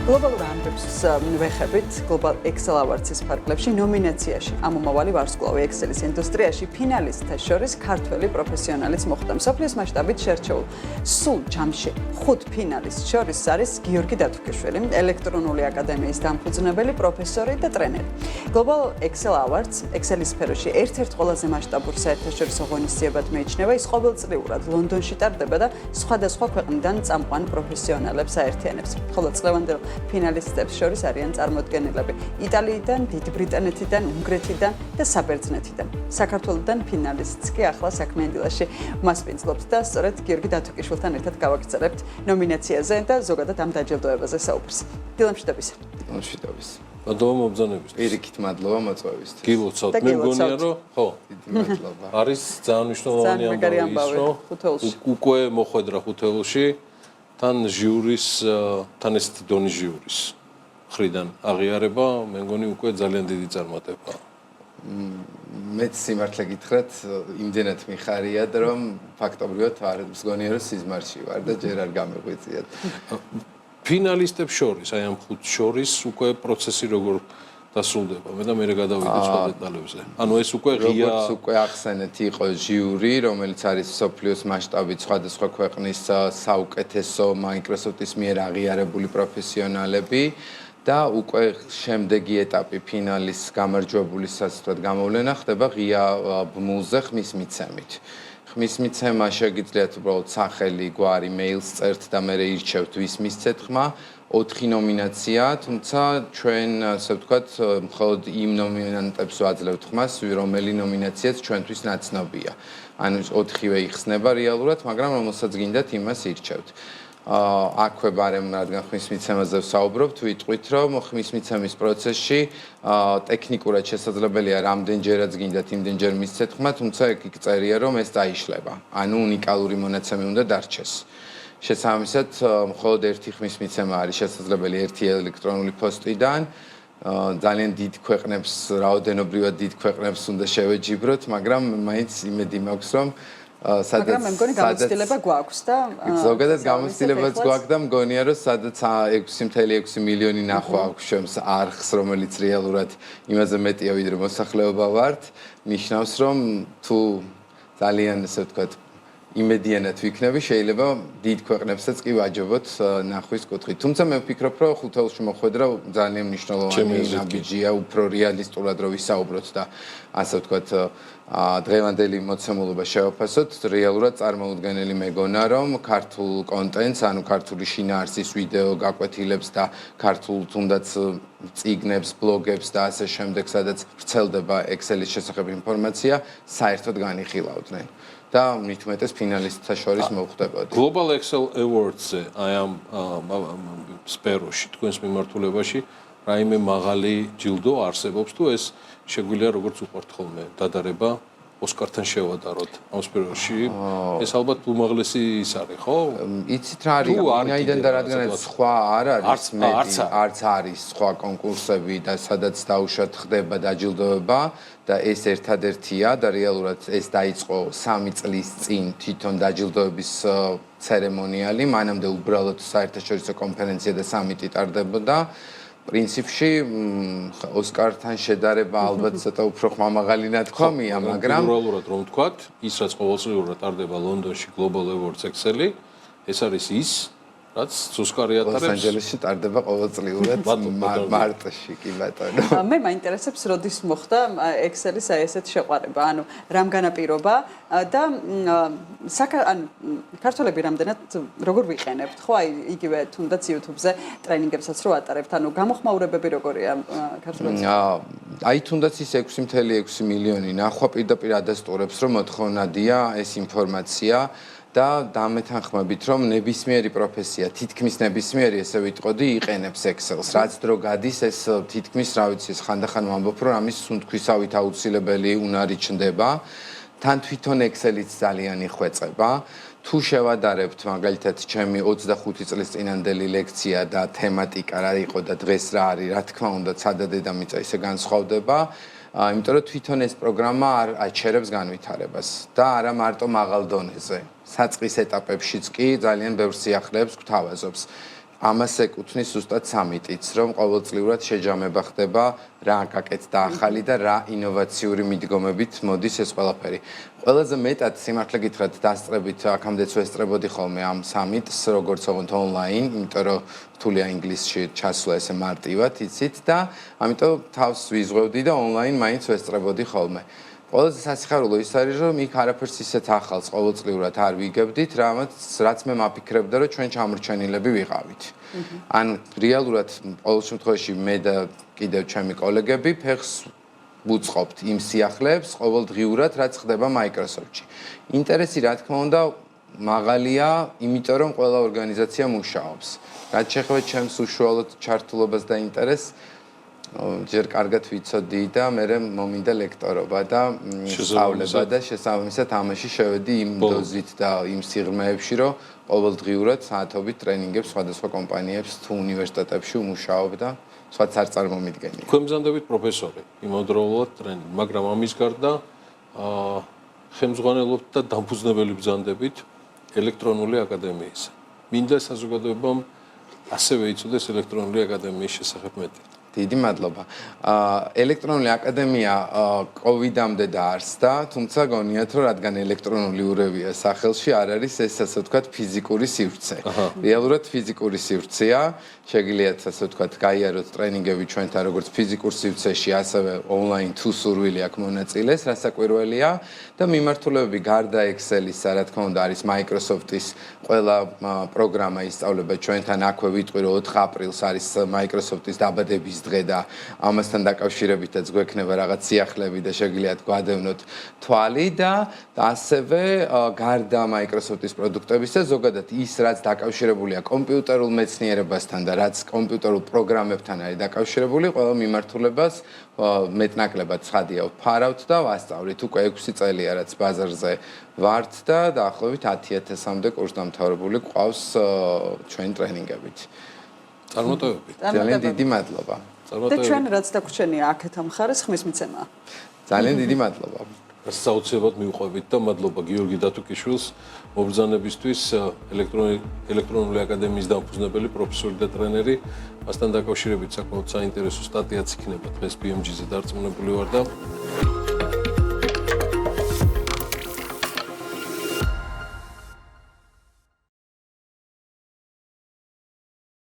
Global Roundups ვეხებით Global Excel Awards-ის ფარგლებში ნომინაციაში ამომავალი ვარსკვლავი Excel-ის ინდუსტრიაში ფინალისტთა შორის ქართველი პროფესიონალიც მოხვდა. მსოფლიოს მასშტაბით შერჩეულ სულ ჯამში 5 ფინალისტს შორის არის გიორგი დათუკიშვილი, ელექტრონული აკადემიის დამფუძნებელი, პროფესორი და ტრენერი. Global Excel Awards Excel-ის სფეროში ერთ-ერთ ყველაზე მასშტაბურ საერთაშორისო ღონისძიებად მიიჩნევა. ის ყოველწლიურად ლონდონში ტარდება და სხვადასხვა ქვეყნიდან წამყვან პროფესიონალებს აერთიანებს. ხოლო წლევანდელ ფინალისტებს შორის არიან წარმოდგენილები იტალიიდან, დიდ ბრიტანეთიდან, უნგრეთიდან და საბერძნეთიდან. საქართველოსთან ფინალისტს კი ახლა საქმე დილაში მასპინძლობს და სწორედ გიორგი დათუკიშვილთან ერთად გავაგრძელებთ ნომინაციაზე და ზოგადად ამ დაჯილდოებაზე საუბრს. დილამშვიდობის. დილამშვიდობის. მადლობა მომბრძანებისთვის. პირიქით მადლობა მოწვევისთვის. გილოცავთ. მე მგონია რომ ხო. დიდი მადლობა. არის ძალიან მნიშვნელოვანი ამბავი, უკვე მოხვედრა ხუთეულში. თან ჟიურის, თან ესეთი დონის ჟიურის ხრიდან აღიარება, მე მგონი უკვე ძალიან დიდი წარმატებაა. მეც სიმართლე გითხრათ, იმდენად მიხარია, რომ ფაქტობრივად არ მგონია რომ სიზმარში ვარ და ჯერ არ გამეღვიძიათ. ფინალისტებს შორის, აი ამ ხუთს შორის უკვე პროცესი როგორ დასრულდება. მე და მე გადავიდე სხვა დეტალებზე. ანუ ეს უკვე ღია როგორც უკვე ახსენეთ, იყო ჟიური, რომელიც არის სოფლიოს მასშტაბით სხვადასხვა ქვეყნის საუკეთესო Microsoft-ის მიერ აღიარებული პროფესიონალები და უკვე შემდეგი ეტაპი ფინალის გამარჯვებულის სასწრად გამოვლენა ხდება ღია ბმულზე ხმის მიცემით. ხმის მიცემა შეგიძლიათ უბრალოდ სახელი, გვარი, მეილს წერთ და მე ირჩევთ ვის მისცეთ ხმა. 4 ნომინაცია, თუმცა ჩვენ ასე ვთქვათ, მხოლოდ იმ ნომინანტებს ვაძლევთ ხმას, რომელი ნომინაციაც ჩვენთვის ნაცნობია. ანუ 4-ვე იხსნება რეალურად, მაგრამ რომელსაც გინდათ, იმას ირჩევთ. აქვე ბარემ რადგან ხმის მიცემაზე ვსაუბრობთ, ვიტყვით, რომ ხმის მიცემის პროცესში ტექნიკურად შესაძლებელია რამდენჯერაც გინდათ იმდენჯერ მისცეთ ხმა, თუმცა იქ წერია, რომ ეს დაიშლება. ანუ უნიკალური მონაცემი უნდა დარჩეს. შესაბამისად, მხოლოდ ერთი ხმის მიცემა არის შესაძლებელი ერთი ელექტრონული პოსტიდან. ძალიან დიდ ქვეყნებს, რაოდენობრივად დიდ ქვეყნებს უნდა შევეჯიბროთ, მაგრამ მაინც იმედი მაქვს, რომ მაგრამ მე მგონი გამოცდილება გვაქვს და ზოგადად გამოცდილებაც გვაქვს და მგონია, რომ სადაც 6.6 მილიონი ნახვა აქვს ჩვენს არხს, რომელიც რეალურად იმაზე მეტია, ვიდრე მოსახლეობა ვართ, ნიშნავს, რომ თუ ძალიან ასე ვთქვათ იმედიანად ვიქნები, შეიძლება დიდ ქვეყნებსაც კი ვაჯობოთ ნახვის კუთხით. თუმცა მე ვფიქრობ, რომ ხუთეულში მოხვედრა ძალიან მნიშვნელოვანი ნაბიჯია, უფრო რეალისტურად რო ვისაუბროთ და ასე ვთქვათ, დღევანდელი მოცემულობა შევაფასოთ, რეალურად წარმოუდგენელი მეგონა, რომ ქართულ კონტენტს, ანუ ქართული შინაარსის ვიდეო გაკვეთილებს და ქართულ თუნდაც წიგნებს, ბლოგებს და ასე შემდეგ, სადაც ვრცელდება Excel-ის შესახებ ინფორმაცია, საერთოდ განიხილავდნენ. და მithumetes ფინალისტთა შორის მოხვდებოდა. Global Excel Awards-ზე აი ამ სფეროში, თქვენს მიმართულებაში, რაიმე მაღალი ჯილდო არსებობს თუ ეს შეგვიძლია როგორც უყვართ ხოლმე დადარება ოსკართან შევადაროთ ამ სფეროში. ეს ალბათ უმაღლესი ის არის, ხო? იცით რა არის? ვინაიდან და რადგანაც სხვა არ არის მეტი, არც არის სხვა კონკურსები და სადაც დაუშვათ ხდება დაჯილდოება და ეს ერთადერთია და რეალურად ეს დაიწყო 3 წლის წინ თვითონ დაჯილდოების ცერემონიალი, მანამდე უბრალოდ საერთაშორისო კონფერენცია და სამიტი ტარდებოდა. პრინციპში ოსკართან შედარება ალბათ ცოტა უფრო ხმამაღალი ნათქვამია, მაგრამ უბრალოდ რომ ვთქვათ, ის რაც ყოველწლიურად ტარდება ლონდონში Global Awards Excel-ი, ეს არის ის რაც ოსკარი ატარებს ლოს-ანჯელესში ტარდება ყოველწლიურად მარტში კი ბატონო. მე მაინტერესებს როდის მოხდა Excel-ის აი ესეთ შეყვარება, ანუ რამ განაპირობა და ანუ ქართველები რამდენად როგორ ვიყენებთ, ხო აი იგივე თუნდაც YouTube-ზე ტრენინგებსაც რო ატარებთ, ანუ გამოხმაურებები როგორია ქართველებს? აი თუნდაც ის 6.6 მილიონი ნახვა პირდაპირ ადასტურებს, რომ მოთხოვნადია ეს ინფორმაცია და დამეთანხმებით, რომ ნებისმიერი პროფესია, თითქმის ნებისმიერი, ესე ვიტყოდი, იყენებს Excel-ს. რაც დრო გადის, ეს თითქმის, რა ვიცი, ხანდახან ვამბობ, რომ ამის სუნთქვისავით აუცილებელი უნარი ჩნდება. თან თვითონ Excel-იც ძალიან იხვეწება. თუ შევადარებთ, მაგალითად, ჩემი 25 წლის წინანდელი ლექცია და თემატიკა რა იყო და დღეს რა არის, რა თქმა უნდა, ცადა დედამიწა ისე განსხვავდება. იმიტომ რომ თვითონ ეს პროგრამა არ აჩერებს განვითარებას და არა მარტო მაღალ დონეზე. საწყის ეტაპებშიც კი ძალიან ბევრ სიახლეებს გვთავაზობს. ამას ეკუთვნის ზუსტად სამიტიც, რომ ყოველწლიურად შეჯამება ხდება რა გაკეთდა ახალი და რა ინოვაციური მიდგომებით მოდის ეს ყველაფერი. ყველაზე მეტად სიმართლე გითხრათ დასწრებით აქამდეც ვესწრებოდი ხოლმე ამ სამიტს, როგორც ოღონდ ონლაინ, იმიტომ რომ რთულია ინგლისში ჩასვლა ესე მარტივად, იცით და ამიტომ თავს ვიზღვევდი და ონლაინ მაინც ვესწრებოდი ხოლმე. ყველაზე სასიხარულო ის არის, რომ იქ არაფერს ისეთ ახალს ყოველწლიურად არ ვიგებდით, რაც მე მაფიქრებდა, რომ ჩვენ ჩამორჩენილები ვიყავით. ან რეალურად ყოველ შემთხვევაში მე და კიდევ ჩემი კოლეგები ფეხს ვუწყობთ იმ სიახლეებს ყოველდღიურად, რაც ხდება Microsoft-ში. ინტერესი, რა თქმა უნდა, მაღალია, იმიტომ რომ ყველა ორგანიზაცია მუშაობს. რაც შეეხება ჩემს უშუალოდ ჩართულობას და ინტერესს, ჯერ კარგად ვიცოდი და მე მომინდა ლექტორობა და სწავლება და შესაბამისად ამაში შევედი იმ დოზით და იმ სიღრმეებში, რომ ყოველდღიურად საათობით ტრენინგებს სხვადასხვა კომპანიებს თუ უნივერსიტეტებში ვმუშაობ და სხვაც არ წარმომიდგენია. თქვენ ბრძანდებით პროფესორი, იმავდროულად ტრენინგი, მაგრამ ამის გარდა ხელმძღვანელობთ და დამფუძნებელი ბრძანდებით ელექტრონული აკადემიისა. მინდა საზოგადოებამ ასევე იცოდეს ელექტრონული აკადემიის შესახებ მეტი. დიდი მადლობა. ელექტრონული აკადემია კოვიდამდე დაარსდა, თუმცა გონიათ, რომ რადგან ელექტრონული ურევია სახელში, არ არის ეს ასე ვთქვათ ფიზიკური სივრცე. რეალურად ფიზიკური სივრცეა, შეგიძლიათ ასე ვთქვათ გაიაროთ ტრენინგები ჩვენთან როგორც ფიზიკურ სივრცეში, ასევე ონლაინ თუ სურვილი აქვს მონაწილეს, რასაკვირველია და მიმართულებები გარდა Excel-ისა, რა თქმა უნდა, არის Microsoft-ის ყველა პროგრამა ისწავლება ჩვენთან. აქვე ვიტყვი, რომ 4 აპრილს არის Microsoft-ის დაბადების დღე და ამასთან დაკავშირებითაც გვექნება რაღაც სიახლეები და შეგიძლიათ გვადევნოთ თვალი და ასევე გარდა Microsoft-ის პროდუქტებისა ზოგადად ის რაც დაკავშირებულია კომპიუტერულ მეცნიერებასთან და რაც კომპიუტერულ პროგრამებთან არის დაკავშირებული, ყველა მიმართულებას მეტნაკლებად ცხადია ვფარავთ და ვასწავლით. უკვე 6 წელია რაც ბაზარზე ვართ და დაახლოებით 10,000-მდე კურსდამთავრებული გვყავს ჩვენი ტრენინგებით. წარმატებები. ძალიან დიდი მადლობა. და ჩვენ რაც დაგვრჩენია აქეთ ამ ხარეს ხმის მიცემაა. ძალიან დიდი მადლობა. საოცრად მიუყვებით და მადლობა გიორგი დათუკიშვილს მობრძანებისთვის ელექტრონული აკადემიის დამფუძნებელი პროფესორი და ტრენერი. მასთან დაკავშირებით საკმაოდ საინტერესო სტატიაც იქნება დღეს BMG-ზე დარწმუნებული ვარ და